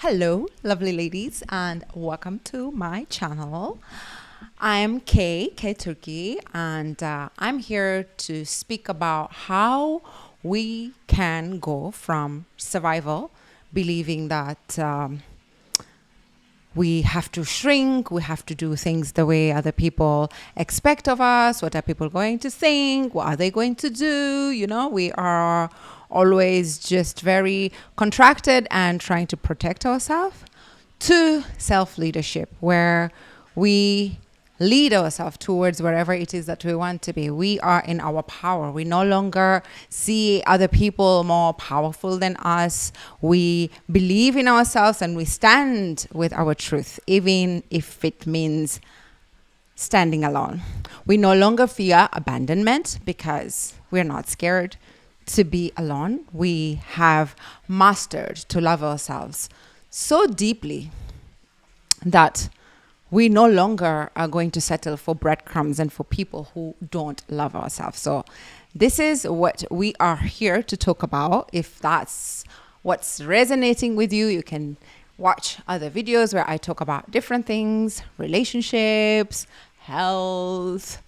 Hello, lovely ladies, and welcome to my channel. I'm K Turkey, and I'm here to speak about how we can go from survival, believing that we have to shrink, we have to do things the way other people expect of us. What are people going to think? What are they going to do? We are always just very contracted and trying to protect ourselves, to self leadership, where we lead ourselves towards wherever it is that we want to be. We are in our power. We no longer see other people more powerful than us. We believe in ourselves and we stand with our truth, even if it means standing alone. We no longer fear abandonment because we're not scared to be alone. We have mastered to love ourselves so deeply that we no longer are going to settle for breadcrumbs and for people who don't love ourselves. So this is what we are here to talk about. If that's what's resonating with you, you can watch other videos where I talk about different things: relationships, health,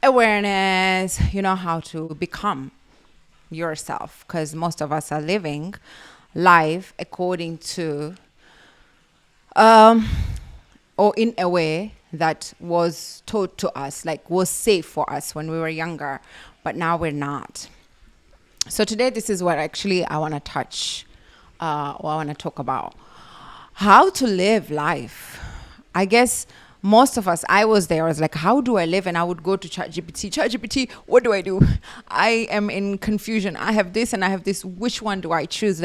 awareness, how to become yourself, because most of us are living life according to or in a way that was taught to us, like was safe for us when we were younger, but now we're not. So today, this is what actually I want to touch, or I want to talk about: how to live life. I guess most of us, I was there, I was like, how do I live? And I would go to ChatGPT, what do I do? I am in confusion. I have this and I have this. Which one do I choose?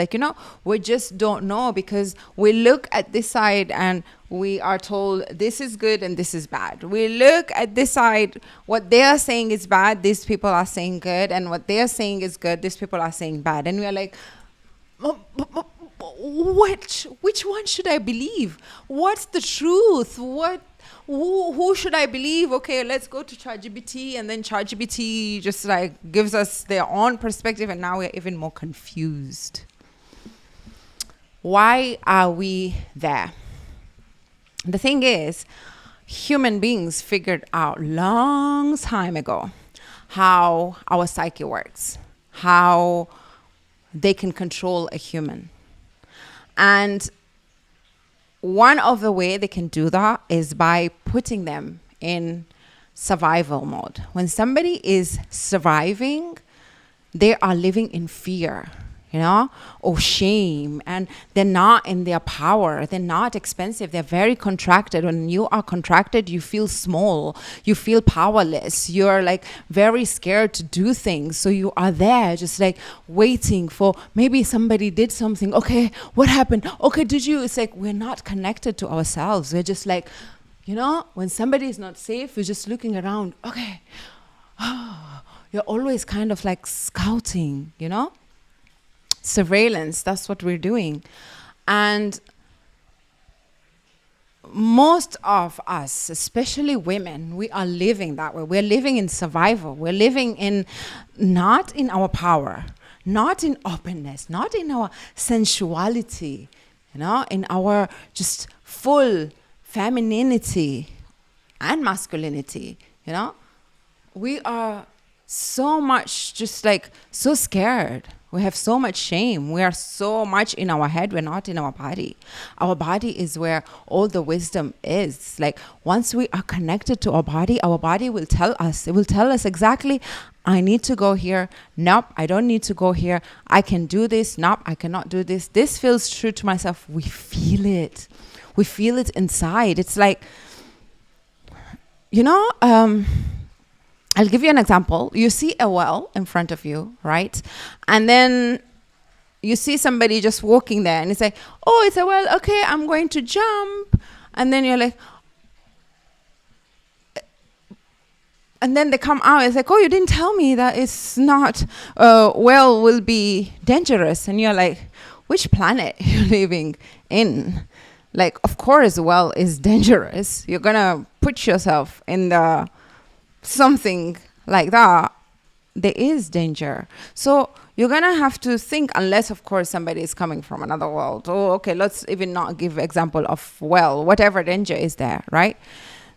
We just don't know, because we look at this side and we are told this is good and this is bad. We look at this side, what they are saying is bad, these people are saying good, and what they are saying is good, these people are saying bad. And we are like, which one should I believe? What's the truth? Who should I believe? Okay, let's go to ChatGPT, and then ChatGPT just gives us their own perspective, and now we're even more confused. Why are we there? The thing is, human beings figured out long time ago how our psyche works, how they can control a human. And one of the way they can do that is by putting them in survival mode. When somebody is surviving, they are living in fear, or shame, and they're not in their power. They're not expensive. They're very contracted. When you are contracted, you feel small. You feel powerless. You're very scared to do things. So you are there just waiting for maybe somebody did something. Okay, what happened? Okay, did you? It's we're not connected to ourselves. We're just when somebody is not safe, we're just looking around. Okay. You're always kind of scouting, surveillance. That's what we're doing. And most of us, especially women, we are living that way. We're living in survival. We're living in not in our power, not in openness, not in our sensuality, in our just full femininity and masculinity. We are so much just so scared. We have so much shame. We are so much in our head. We're not in our body. Our body is where all the wisdom is. Once we are connected to our body will tell us. It will tell us exactly, I need to go here. Nope, I don't need to go here. I can do this. Nope, I cannot do this. This feels true to myself. We feel it. We feel it inside. It's I'll give you an example. You see a well in front of you, right? And then you see somebody just walking there and it's oh, it's a well. Okay, I'm going to jump. And then you're and then they come out. It's oh, you didn't tell me that it's not, well will be dangerous. And you're which planet you're living in? Of course, well is dangerous. You're going to put yourself in something like that. There is danger. So you're going to have to think, unless, of course, somebody is coming from another world. Oh, okay, let's even not give example of, well, whatever danger is there, right?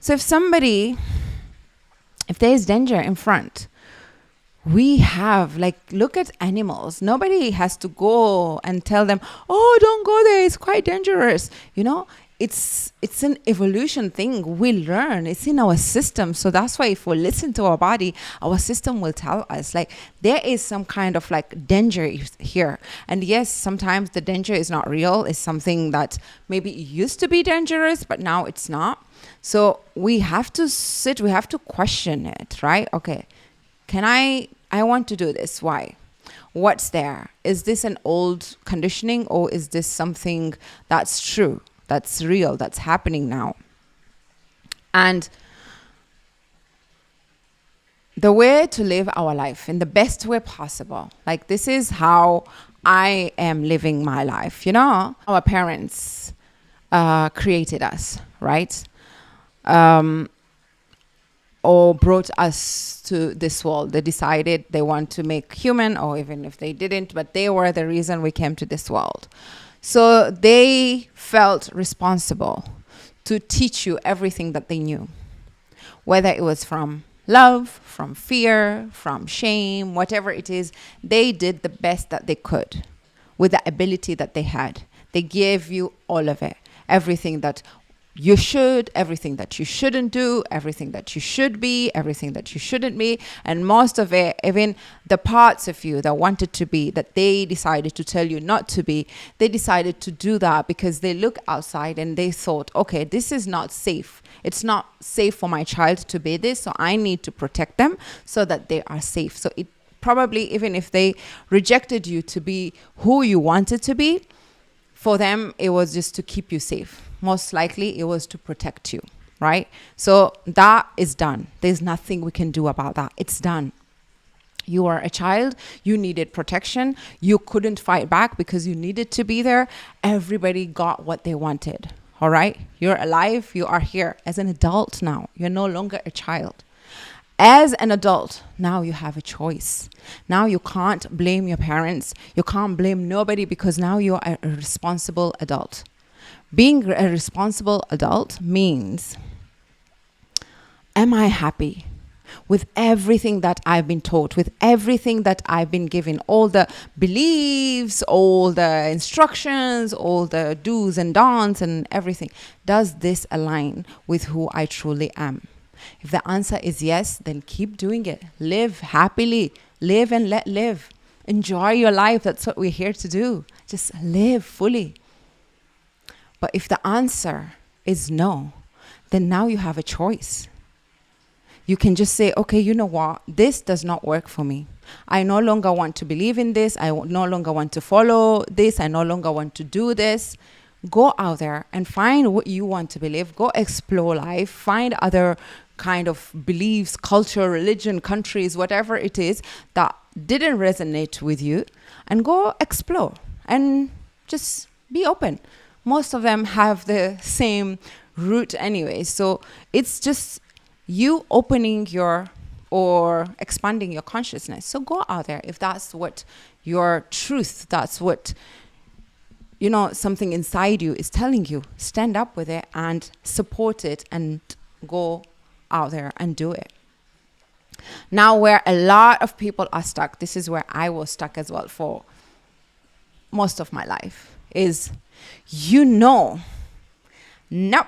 So if there is danger in front, we have, like, look at animals. Nobody has to go and tell them, oh, don't go there, it's quite dangerous. It's an evolution thing. We learn, it's in our system. So that's why if we listen to our body, our system will tell us, like, there is some kind of like danger here. And yes, sometimes the danger is not real. It's something that maybe used to be dangerous, but now it's not. So we have to we have to question it, right? Okay, I want to do this. Why? What's there? Is this an old conditioning, or is this something that's true, that's real, that's happening now? And the way to live our life in the best way possible, like, this is how I am living my life. Our parents created us, right? Or brought us to this world. They decided they want to make human, or even if they didn't, but they were the reason we came to this world. So they felt responsible to teach you everything that they knew, whether it was from love, from fear, from shame, whatever it is. They did the best that they could with the ability that they had. They gave you all of it, everything that you should, everything that you shouldn't do, everything that you should be, everything that you shouldn't be. And most of it, even the parts of you that wanted to be, that they decided to tell you not to be, they decided to do that because they look outside and they thought, okay, this is not safe. It's not safe for my child to be this, so I need to protect them so that they are safe. So it probably, even if they rejected you to be who you wanted to be, for them, it was just to keep you safe. Most likely, it was to protect you, right? So that is done. There's nothing we can do about that. It's done. You are a child. You needed protection. You couldn't fight back because you needed to be there. Everybody got what they wanted, all right? You're alive. You are here as an adult now. You're no longer a child. As an adult, now you have a choice. Now you can't blame your parents. You can't blame nobody, because now you are a responsible adult. Being a responsible adult means, am I happy with everything that I've been taught, with everything that I've been given, all the beliefs, all the instructions, all the do's and don'ts and everything? Does this align with who I truly am? If the answer is yes, then keep doing it. Live happily. Live and let live. Enjoy your life. That's what we're here to do. Just live fully. But if the answer is no, then now you have a choice. You can just say, okay, you know what? This does not work for me. I no longer want to believe in this. I no longer want to follow this. I no longer want to do this. Go out there and find what you want to believe. Go explore life. Find other kind of beliefs, culture, religion, countries, whatever it is that didn't resonate with you, and go explore and just be open. Most of them have the same root anyway. So it's just you opening or expanding your consciousness. So go out there. If that's what your truth, that's what, something inside you is telling you, stand up with it and support it and go out there and do it. Now, where a lot of people are stuck, this is where I was stuck as well for most of my life, is, nope,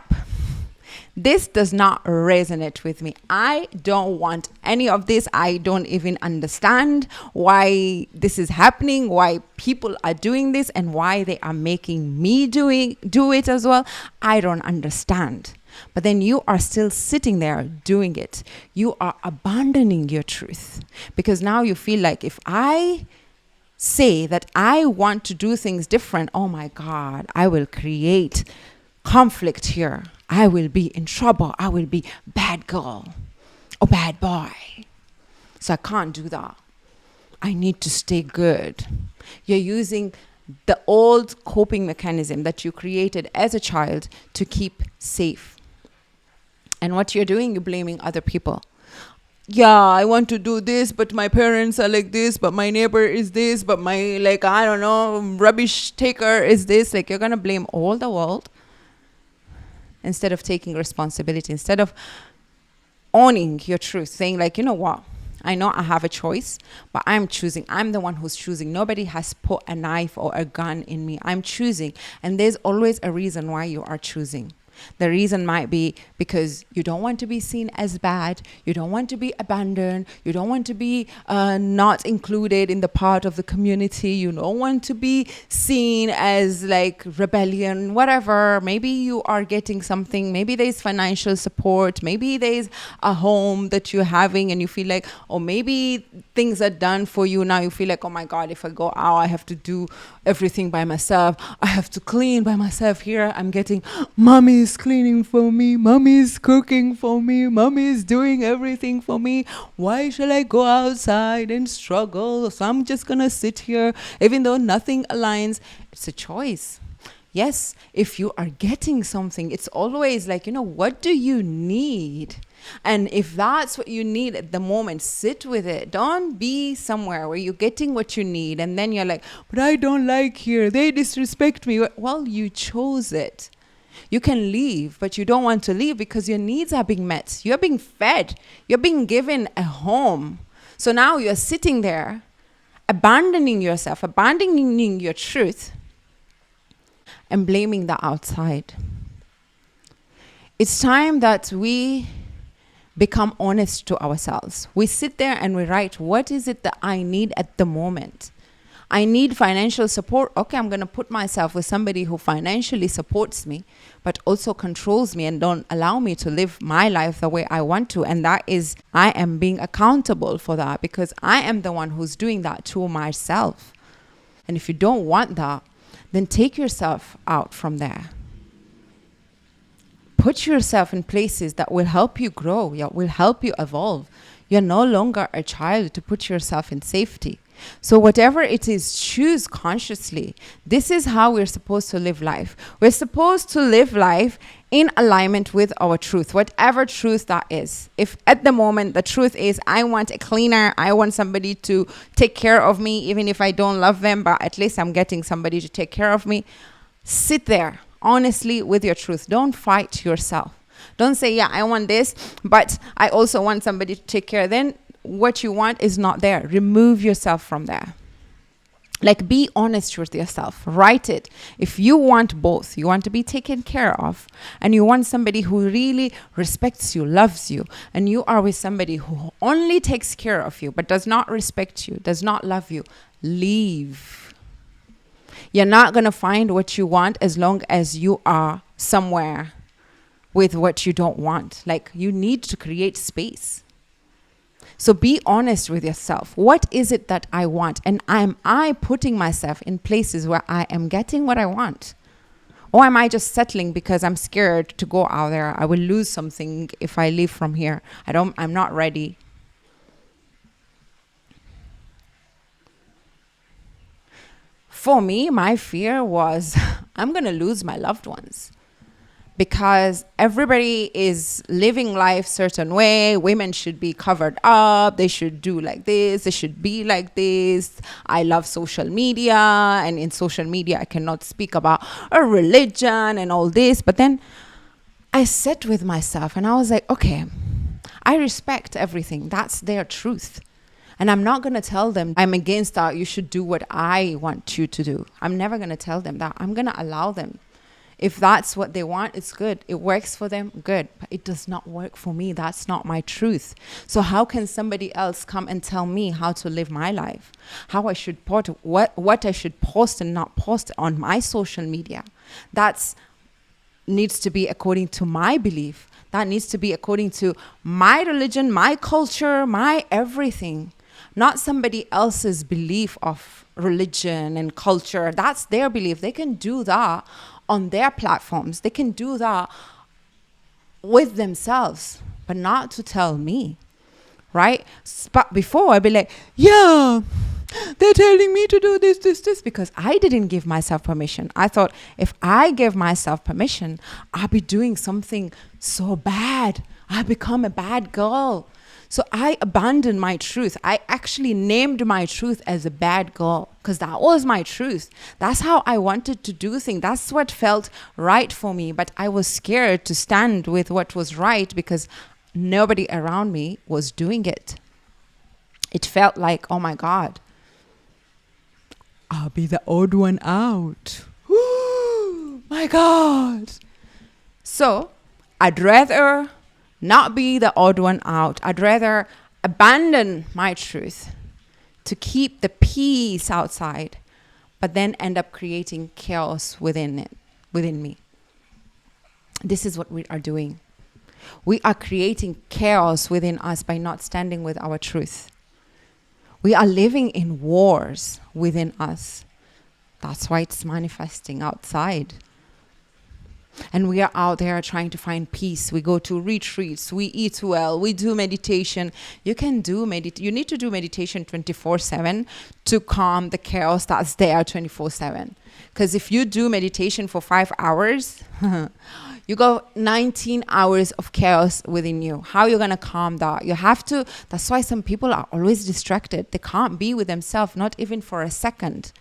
this does not resonate with me. I don't want any of this. I don't even understand why this is happening, why people are doing this, and why they are making me do it as well. I don't understand. But then you are still sitting there doing it. You are abandoning your truth, because now you feel like, if I say that I want to do things different, oh my God, I will create conflict here. I will be in trouble. I will be bad girl or bad boy. So I can't do that. I need to stay good. You're using the old coping mechanism that you created as a child to keep safe. And what you're doing, you're blaming other people. yeah, I want to do this, but my parents are like this, but my neighbor is this, but my, like, I don't know, rubbish taker is this. Like, you're going to blame all the world instead of taking responsibility, instead of owning your truth, saying, like, you know what? I know I have a choice, but I'm choosing. I'm the one who's choosing. Nobody has put a knife or a gun in me. I'm choosing. And there's always a reason why you are choosing. The reason might be because you don't want to be seen as bad. You don't want to be abandoned. You don't want to be not included in the part of the community. You don't want to be seen as like rebellion, whatever. Maybe you are getting something. Maybe there's financial support. Maybe there's a home that you're having and you feel like, or maybe things are done for you. Now you feel like, oh my God, if I go out, I have to do everything by myself. I have to clean by myself. Here I'm getting mommy's cleaning for me, mommy's cooking for me, mommy's doing everything for me. Why shall I go outside and struggle? So I'm just gonna sit here even though nothing aligns. It's a choice. Yes, if you are getting something, it's always like, what do you need? And if that's what you need at the moment, sit with it. Don't be somewhere where you're getting what you need and then you're like, but I don't like here, they disrespect me. Well, you chose it. You can leave, but you don't want to leave because your needs are being met. You're being fed. You're being given a home. So now you're sitting there, abandoning yourself, abandoning your truth, and blaming the outside. It's time that we become honest to ourselves. We sit there and we write, what is it that I need at the moment? I need financial support. Okay, I'm going to put myself with somebody who financially supports me, but also controls me and don't allow me to live my life the way I want to. And that is, I am being accountable for that because I am the one who's doing that to myself. And if you don't want that, then take yourself out from there. Put yourself in places that will help you grow, will help you evolve. You're no longer a child to put yourself in safety. So whatever it is, choose consciously. This is how we're supposed to live life. We're supposed to live life in alignment with our truth, whatever truth that is. If at the moment the truth is, I want a cleaner, I want somebody to take care of me, even if I don't love them, but at least I'm getting somebody to take care of me. Sit there honestly with your truth. Don't fight yourself. Don't say, yeah, I want this, but I also want somebody to take care. Then what you want is not there. Remove yourself from there. Like, be honest with yourself. Write it. If you want both, you want to be taken care of, and you want somebody who really respects you, loves you, and you are with somebody who only takes care of you, but does not respect you, does not love you, leave. You're not going to find what you want as long as you are somewhere with what you don't want. Like, you need to create space. So be honest with yourself. What is it that I want? And am I putting myself in places where I am getting what I want? Or am I just settling because I'm scared to go out there? I will lose something if I leave from here. I'm not ready. For me, my fear was I'm going to lose my loved ones. Because everybody is living life certain way. Women should be covered up. They should do like this. They should be like this. I love social media. And in social media, I cannot speak about a religion and all this. But then I sat with myself and I was like, okay, I respect everything. That's their truth. And I'm not going to tell them I'm against that. You should do what I want you to do. I'm never going to tell them that. I'm going to allow them. If that's what they want, it's good. It works for them, good. But it does not work for me. That's not my truth. So how can somebody else come and tell me how to live my life? How I should what I should post and not post on my social media? That needs to be according to my belief. That needs to be according to my religion, my culture, my everything. Not somebody else's belief of religion and culture. That's their belief. They can do that on their platforms. They can do that with themselves, but not to tell me, right? But before I'd be like, yeah, they're telling me to do this, because I didn't give myself permission. I thought if I give myself permission, I'll be doing something so bad. I become a bad girl. So I abandoned my truth. I actually named my truth as a bad girl because that was my truth. That's how I wanted to do things. That's what felt right for me. But I was scared to stand with what was right because nobody around me was doing it. It felt like, oh my God, I'll be the odd one out. My God. So I'd rather not be the odd one out. I'd rather abandon my truth to keep the peace outside, but then end up creating chaos within me. This is what we are doing. We are creating chaos within us by not standing with our truth. We are living in wars within us. That's why it's manifesting outside. And we are out there trying to find peace. We go to retreats. We eat well. We do meditation. You can do you need to do meditation 24/7 to calm the chaos that's there 24/7. Because if you do meditation for 5 hours, you got 19 hours of chaos within you. How are you going to calm that? You have to. That's why some people are always distracted. They can't be with themselves, not even for a second.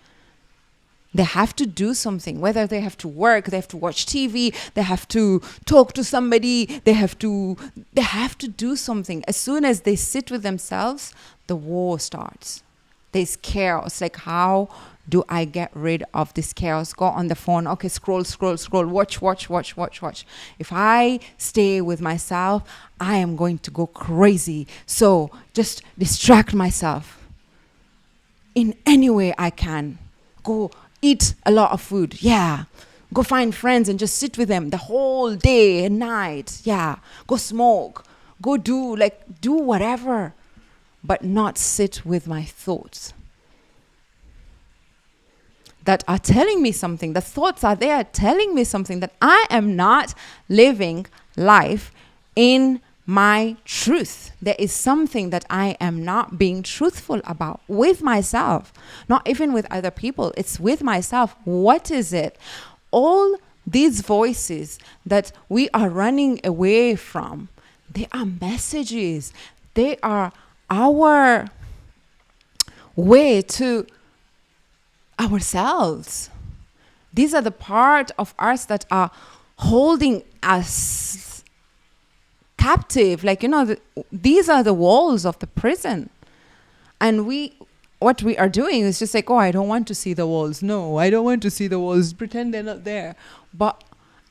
They have to do something, whether they have to work, they have to watch TV, they have to talk to somebody, they have to do something. As soon as they sit with themselves, the war starts. There's chaos. Like, how do I get rid of this chaos? Go on the phone. Okay, scroll, watch. If I stay with myself, I am going to go crazy. So just distract myself in any way I can. Go eat a lot of food. Yeah. Go find friends and just sit with them the whole day and night. Yeah. Go smoke. Go do whatever, but not sit with my thoughts that are telling me something. The thoughts are there telling me something, that I am not living life in my truth. There is something that I am not being truthful about with myself, not even with other people. It's with myself. What is it? All these voices that we are running away from, they are messages. They are our way to ourselves. These are the part of us that are holding us captive. Like, these are the walls of the prison. And what we are doing is just like, oh, I don't want to see the walls. No, I don't want to see the walls. Pretend they're not there. But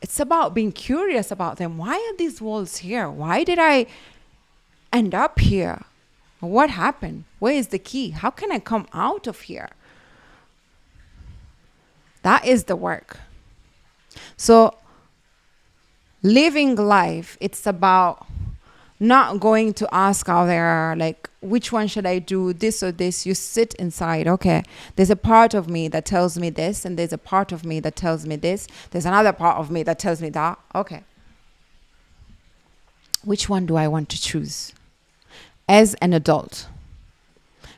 it's about being curious about them. Why are these walls here? Why did I end up here? What happened? Where is the key? How can I come out of here? That is the work. So living life, it's about not going to ask out there, like, which one should I do, this or this? You sit inside. Okay, there's a part of me that tells me this, and there's a part of me that tells me this. There's another part of me that tells me that. Okay. Which one do I want to choose? As an adult,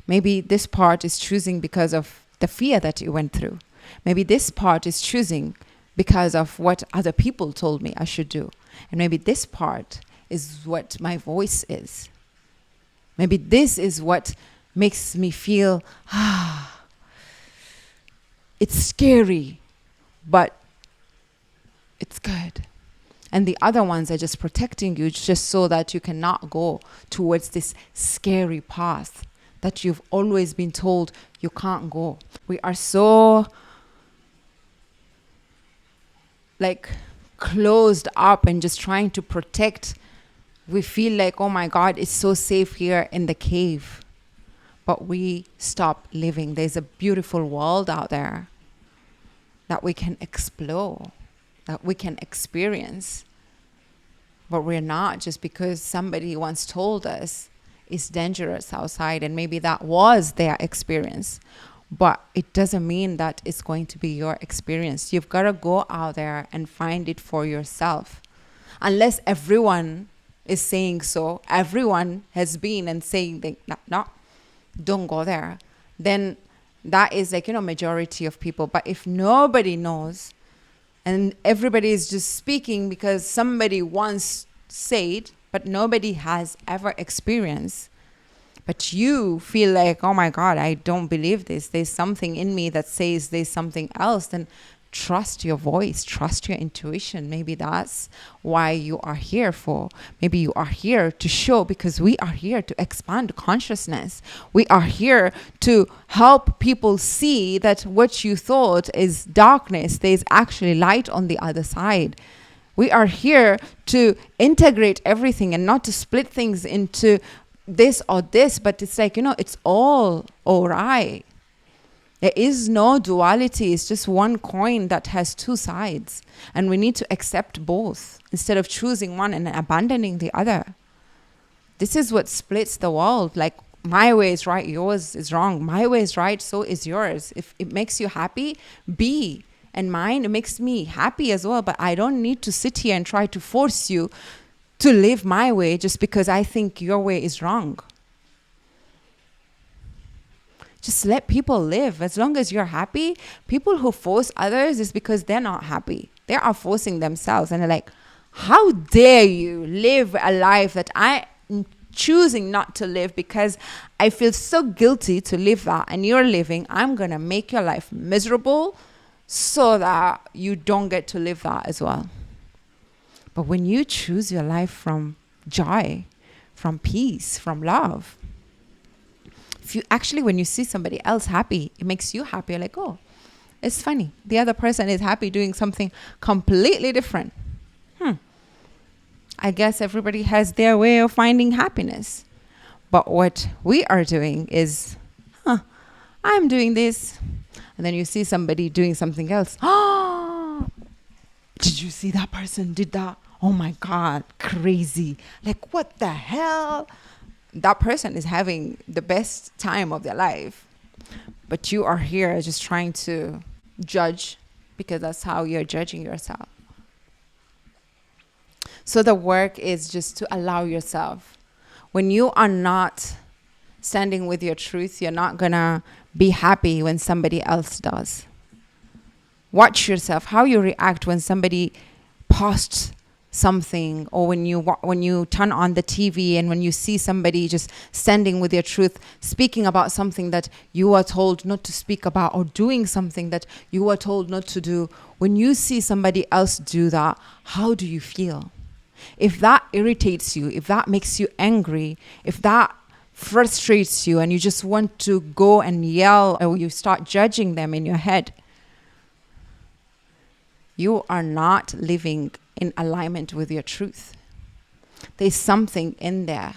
maybe this part is choosing because of the fear that you went through. Maybe this part is choosing because of what other people told me I should do. And maybe this part is what my voice is. Maybe this is what makes me feel, it's scary, but it's good. And the other ones are just protecting you just so that you cannot go towards this scary path that you've always been told you can't go. We are so closed up and just trying to protect. We feel like, oh my God, it's so safe here in the cave. But we stop living. There's a beautiful world out there that we can explore, that we can experience. But we're not, just because somebody once told us it's dangerous outside, and maybe that was their experience. But it doesn't mean that it's going to be your experience. You've got to go out there and find it for yourself. Unless everyone is saying so, everyone has been and saying, no, don't go there. Then that is majority of people. But if nobody knows and everybody is just speaking because somebody once said, but nobody has ever experienced. But you feel like, oh my God, I don't believe this. There's something in me that says there's something else. Then trust your voice, trust your intuition. Maybe that's why you are here for. Maybe you are here to show, because we are here to expand consciousness. We are here to help people see that what you thought is darkness, there's actually light on the other side. We are here to integrate everything and not to split things into this or this, but it's like, it's all right. There is no duality. It's just one coin that has two sides. And we need to accept both instead of choosing one and abandoning the other. This is what splits the world. Like, my way is right, yours is wrong. My way is right, so is yours. If it makes you happy, be. And mine, it makes me happy as well. But I don't need to sit here and try to force you to live my way just because I think your way is wrong. Just let people live. As long as you're happy, people who force others is because they're not happy. They are forcing themselves. And they're like, how dare you live a life that I'm choosing not to live because I feel so guilty to live that, and you're living. I'm going to make your life miserable so that you don't get to live that as well. But when you choose your life from joy, from peace, from love, when you see somebody else happy, it makes you happy. You're like, oh, it's funny. The other person is happy doing something completely different. I guess everybody has their way of finding happiness. But what we are doing is, I'm doing this. And then you see somebody doing something else. Oh, did you see that person did that? Oh my God, crazy. Like, what the hell? That person is having the best time of their life. But you are here just trying to judge, because that's how you're judging yourself. So the work is just to allow yourself. When you are not standing with your truth, you're not going to be happy when somebody else does. Watch yourself, how you react when somebody posts something, or when you turn on the TV and when you see somebody just standing with your truth, speaking about something that you were told not to speak about, or doing something that you were told not to do. When you see somebody else do that, how do you feel? If that irritates you, if that makes you angry, if that frustrates you and you just want to go and yell, or you start judging them in your head, you are not living in alignment with your truth. There's something in there.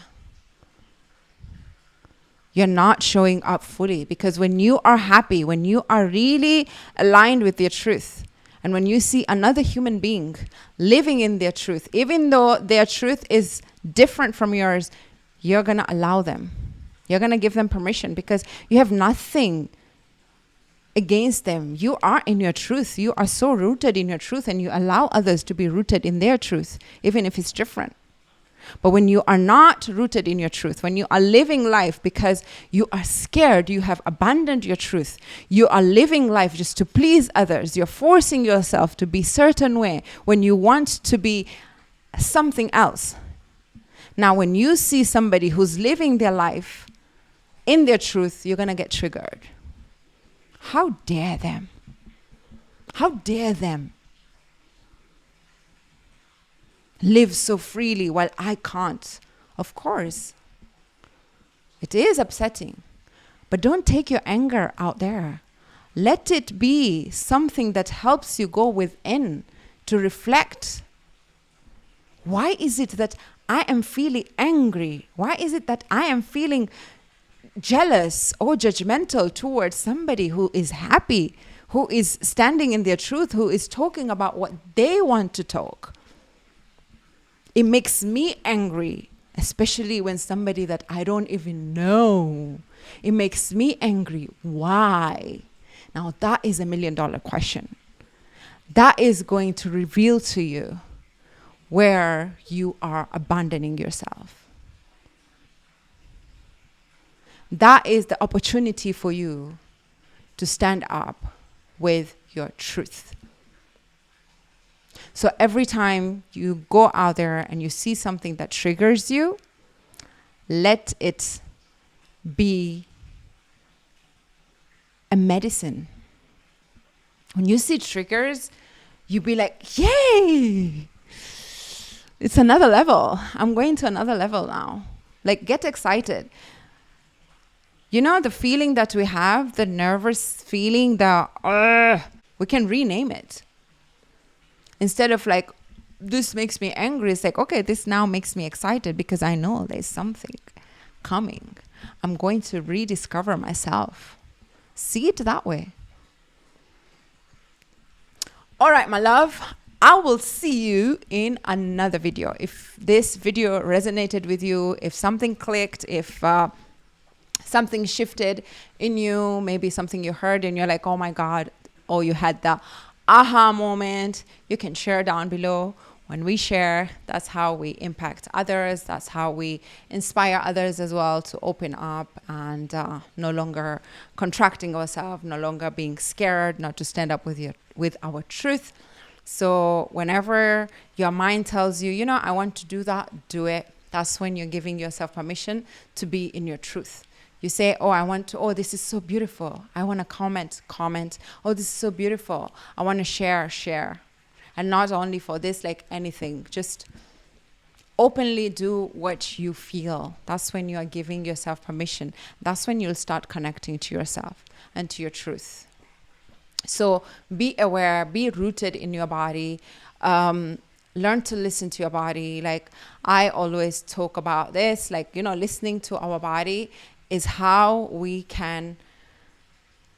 You're not showing up fully, because when you are happy, when you are really aligned with your truth, and when you see another human being living in their truth, even though their truth is different from yours, you're going to allow them. You're going to give them permission, because you have nothing against them. You are in your truth. You are so rooted in your truth, and you allow others to be rooted in their truth, even if it's different. But when you are not rooted in your truth, when you are living life because you are scared, you have abandoned your truth, you are living life just to please others, you're forcing yourself to be a certain way when you want to be something else. Now, when you see somebody who's living their life in their truth, you're going to get triggered. How dare them? How dare them live so freely while I can't? Of course, it is upsetting, but don't take your anger out there. Let it be something that helps you go within to reflect. Why is it that I am feeling angry? Why is it that I am feeling jealous or judgmental towards somebody who is happy, who is standing in their truth, who is talking about what they want to talk? It makes me angry, especially when somebody that I don't even know. It makes me angry. Why? Now that is $1 million question. That is going to reveal to you where you are abandoning yourself. That is the opportunity for you to stand up with your truth. So every time you go out there and you see something that triggers you, let it be a medicine. When you see triggers, you be like, yay! It's another level. I'm going to another level now. Like, get excited. You know, the feeling that we have, the nervous feeling, we can rename it. Instead of like, this makes me angry, it's like, okay, this now makes me excited because I know there's something coming. I'm going to rediscover myself. See it that way. All right, my love. I will see you in another video. If this video resonated with you, if something clicked, if something shifted in you, maybe something you heard and you're like, oh my God, or you had the aha moment, you can share down below. When we share, that's how we impact others. That's how we inspire others as well to open up and no longer contracting ourselves, no longer being scared, not to stand up with our truth. So whenever your mind tells you, you know, I want to do that, do it. That's when you're giving yourself permission to be in your truth. You say, oh, this is so beautiful. I want to comment. Oh, this is so beautiful. I want to share. And not only for this, like anything, just openly do what you feel. That's when you are giving yourself permission. That's when you'll start connecting to yourself and to your truth. So be aware, be rooted in your body. Learn to listen to your body. Like I always talk about this, like, you know, listening to our body is how we can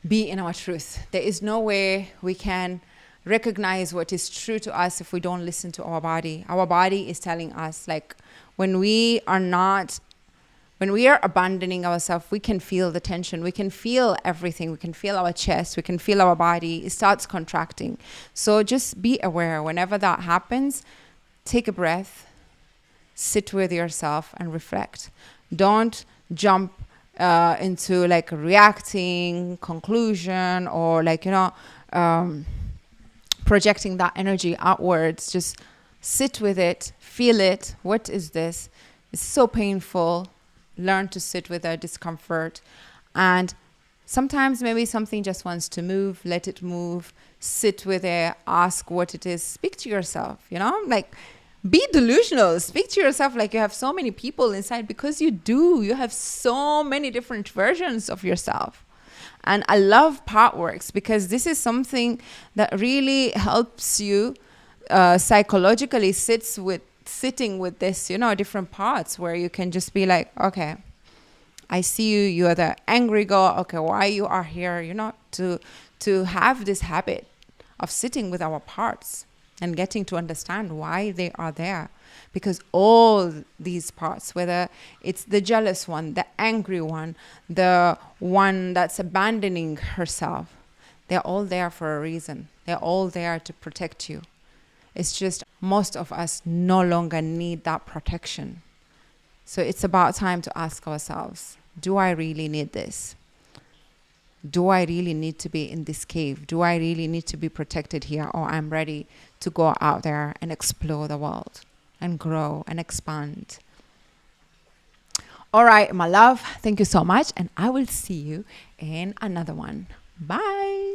be in our truth. There is no way we can recognize what is true to us if we don't listen to our body. Our body is telling us, like, when we are abandoning ourselves, we can feel the tension. We can feel everything. We can feel our chest. We can feel our body. It starts contracting. So just be aware. Whenever that happens, take a breath, sit with yourself and reflect. Don't jump into like reacting, conclusion, or like, you know, projecting that energy outwards. Just sit with it, feel it. What is this? It's so painful. Learn to sit with our discomfort. And sometimes maybe something just wants to move, let it move, sit with it, ask what it is, speak to yourself, you know, like be delusional, speak to yourself like you have so many people inside, because you do. You have so many different versions of yourself. And I love part works because this is something that really helps you psychologically sitting with this, you know, different parts where you can just be like, okay, I see you, you're the angry girl. Okay, why you are here, you know, to have this habit of sitting with our parts and getting to understand why they are there. Because all these parts, whether it's the jealous one, the angry one, the one that's abandoning herself, they're all there for a reason. They're all there to protect you. It's just most of us no longer need that protection. So it's about time to ask ourselves, do I really need this? Do I really need to be in this cave? Do I really need to be protected here? Or I'm ready to go out there and explore the world and grow and expand. All right, my love, thank you so much. And I will see you in another one. Bye.